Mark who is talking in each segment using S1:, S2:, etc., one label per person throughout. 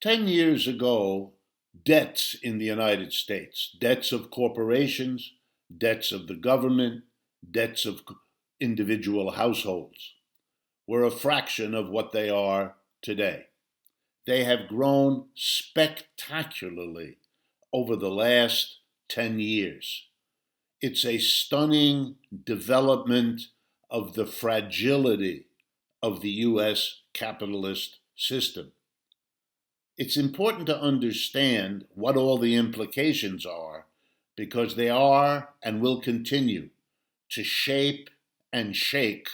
S1: 10 years ago, debts in the United States, debts of corporations, debts of the government, debts of individual households, were a fraction of what they are today. They have grown spectacularly over the last 10 years. It's a stunning development of the fragility of the U.S. capitalist system. It's important to understand what all the implications are because they are and will continue to shape and shake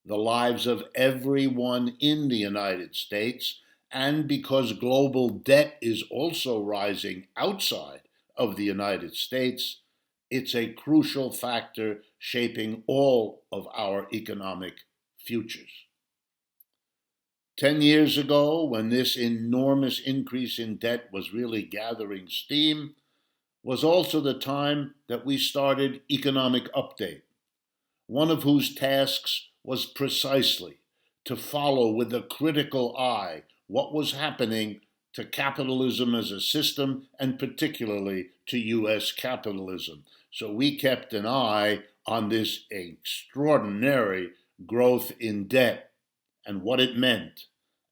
S1: the lives of everyone in the United States, and because global debt is also rising outside of the United States, it's a crucial factor shaping all of our economic futures. 10 years ago, when this enormous increase in debt was really gathering steam, was also the time that we started Economic Update, one of whose tasks was precisely to follow with a critical eye what was happening to capitalism as a system, and particularly to U.S. capitalism. So we kept an eye on this extraordinary growth in debt and what it meant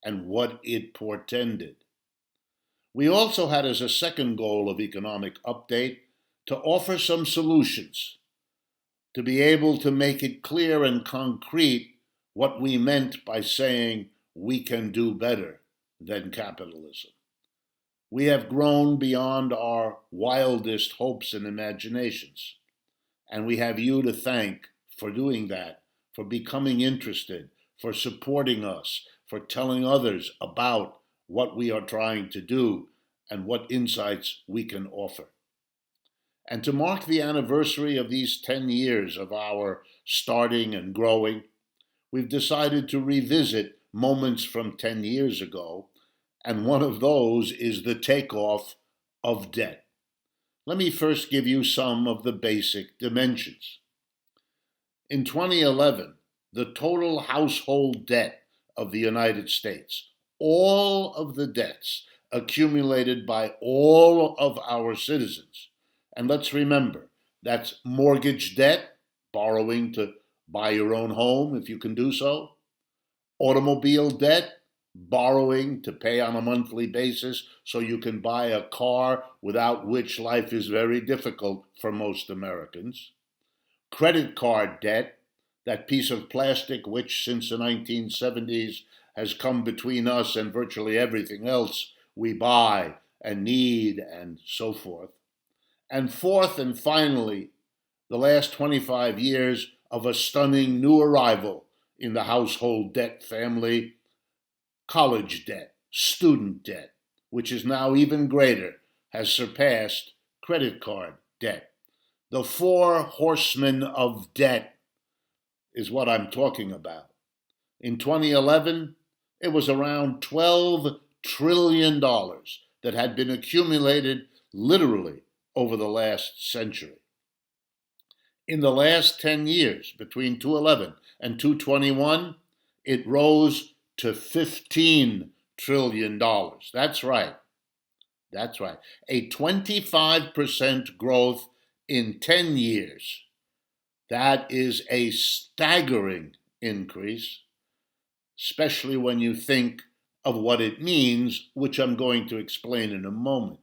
S1: and what it portended. We also had as a second goal of Economic Update to offer some solutions, to be able to make it clear and concrete what we meant by saying we can do better than capitalism. We have grown beyond our wildest hopes and imaginations, and we have you to thank for doing that, for becoming interested, for supporting us, for telling others about what we are trying to do and what insights we can offer. And to mark the anniversary of these 10 years of our starting and growing, we've decided to revisit moments from 10 years ago, and one of those is the takeoff of debt. Let me first give you some of the basic dimensions. In 2011, the total household debt of the United States, all of the debts accumulated by all of our citizens, and let's remember, that's mortgage debt, borrowing to buy your own home if you can do so, automobile debt, borrowing to pay on a monthly basis so you can buy a car without which life is very difficult for most Americans, credit card debt, that piece of plastic which since the 1970s has come between us and virtually everything else we buy and need and so forth. And fourth and finally, the last 25 years of a stunning new arrival in the household debt family, college debt, student debt, which is now even greater, has surpassed credit card debt. The four horsemen of debt is what I'm talking about. In 2011, it was around $12 trillion that had been accumulated literally over the last century. In the last 10 years, between 2011 and 2021, it rose to $15 trillion. That's right. That's right. A 25% growth in 10 years. That is a staggering increase, especially when you think of what it means, which I'm going to explain in a moment.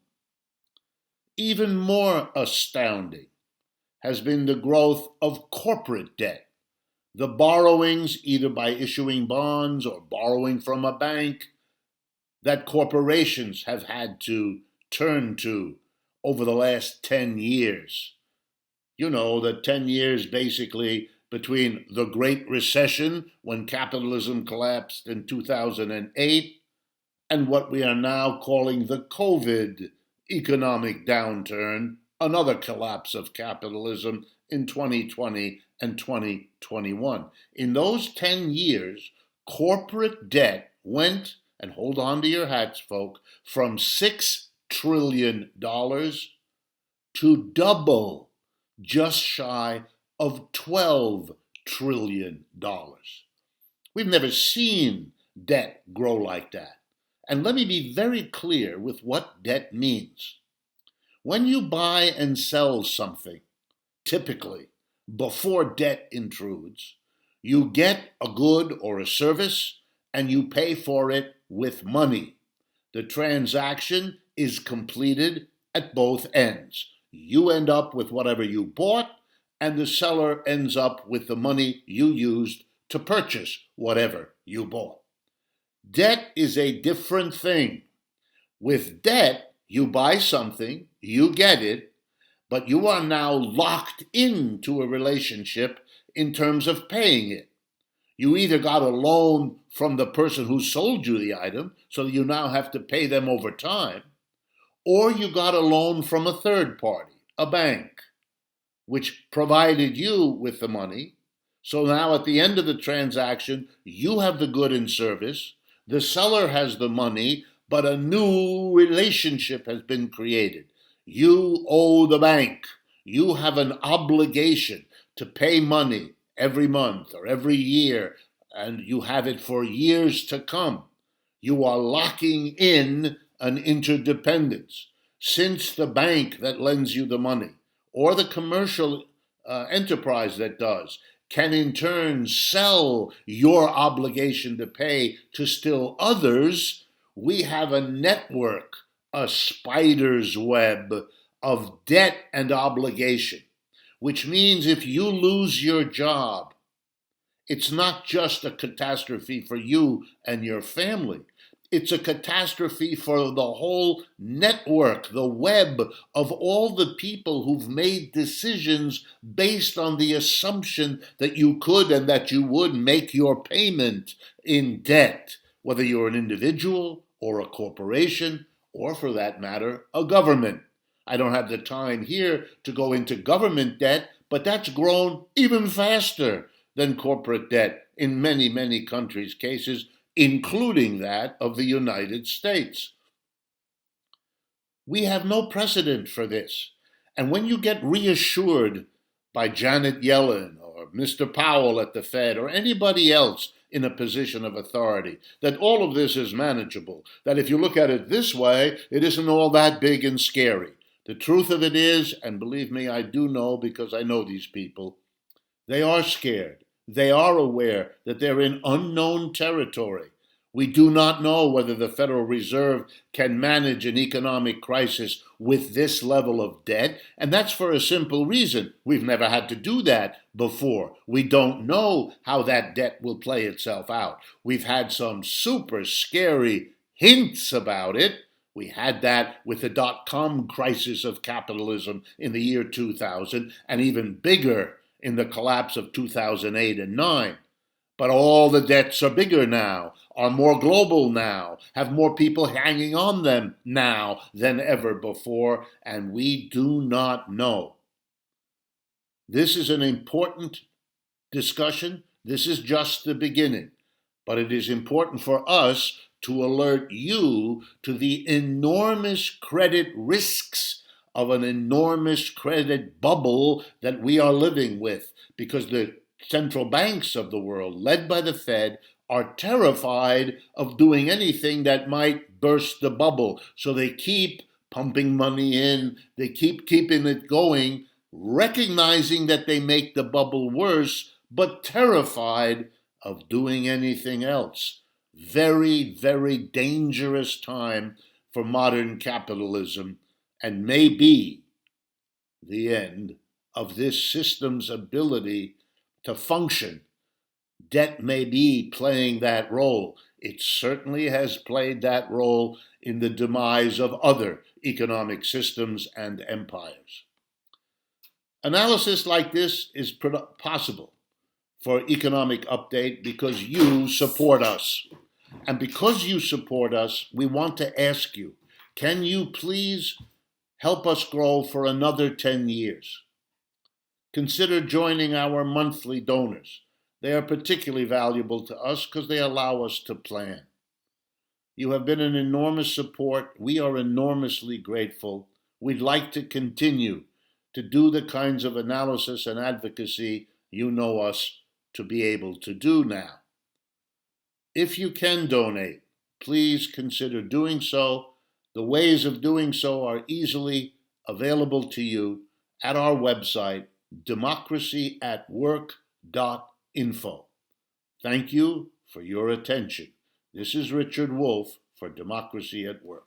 S1: Even more astounding has been the growth of corporate debt, the borrowings either by issuing bonds or borrowing from a bank that corporations have had to turn to over the last 10 years. You know, the 10 years basically between the Great Recession, when capitalism collapsed in 2008, and what we are now calling the COVID economic downturn, another collapse of capitalism in 2020 and 2021. In those 10 years, corporate debt went, and hold on to your hats, folk, from $6 trillion to double, just shy of $12 trillion. We've never seen debt grow like that. And let me be very clear with what debt means. When you buy and sell something, typically before debt intrudes, you get a good or a service and you pay for it with money. The transaction is completed at both ends. You end up with whatever you bought, and the seller ends up with the money you used to purchase whatever you bought. Debt is a different thing. With debt, you buy something, you get it, but you are now locked into a relationship in terms of paying it. You either got a loan from the person who sold you the item, so you now have to pay them over time, or you got a loan from a third party, a bank, which provided you with the money. So now at the end of the transaction, you have the good and service, the seller has the money, but a new relationship has been created. You owe the bank. You have an obligation to pay money every month or every year, and you have it for years to come. You are locking in an interdependence. Since the bank that lends you the money, or the commercial enterprise that does, can in turn sell your obligation to pay to still others, we have a network, a spider's web of debt and obligation, which means if you lose your job, it's not just a catastrophe for you and your family. It's a catastrophe for the whole network, the web of all the people who've made decisions based on the assumption that you could and that you would make your payment in debt, whether you're an individual or a corporation, or for that matter, a government. I don't have the time here to go into government debt, but that's grown even faster than corporate debt in many, many countries' cases, including that of the United States. We have no precedent for this. And when you get reassured by Janet Yellen or Mr. Powell at the Fed or anybody else in a position of authority, that all of this is manageable, that if you look at it this way, it isn't all that big and scary. The truth of it is, and believe me, I do know because I know these people, they are scared. They are aware that they're in unknown territory. We do not know whether the Federal Reserve can manage an economic crisis with this level of debt, and that's for a simple reason. We've never had to do that before. We don't know how that debt will play itself out. We've had some super scary hints about it. We had that with the dot-com crisis of capitalism in the year 2000, and even bigger in the collapse of 2008 and 9. But all the debts are bigger now, are more global now, have more people hanging on them now than ever before, and we do not know. This is an important discussion. This is just the beginning. But it is important for us to alert you to the enormous credit risks of an enormous credit bubble that we are living with, because the central banks of the world, led by the Fed, are terrified of doing anything that might burst the bubble. So they keep pumping money in, they keep keeping it going, recognizing that they make the bubble worse, but terrified of doing anything else. Very, very dangerous time for modern capitalism, and may be the end of this system's ability to function. Debt may be playing that role. It certainly has played that role in the demise of other economic systems and empires. Analysis like this is possible for Economic Update because you support us. And because you support us, we want to ask you, can you please help us grow for another 10 years? Consider joining our monthly donors. They are particularly valuable to us because they allow us to plan. You have been an enormous support. We are enormously grateful. We'd like to continue to do the kinds of analysis and advocacy you know us to be able to do now. If you can donate, please consider doing so. The ways of doing so are easily available to you at our website, democracyatwork.info. Thank you for your attention. This is Richard Wolff for Democracy at Work.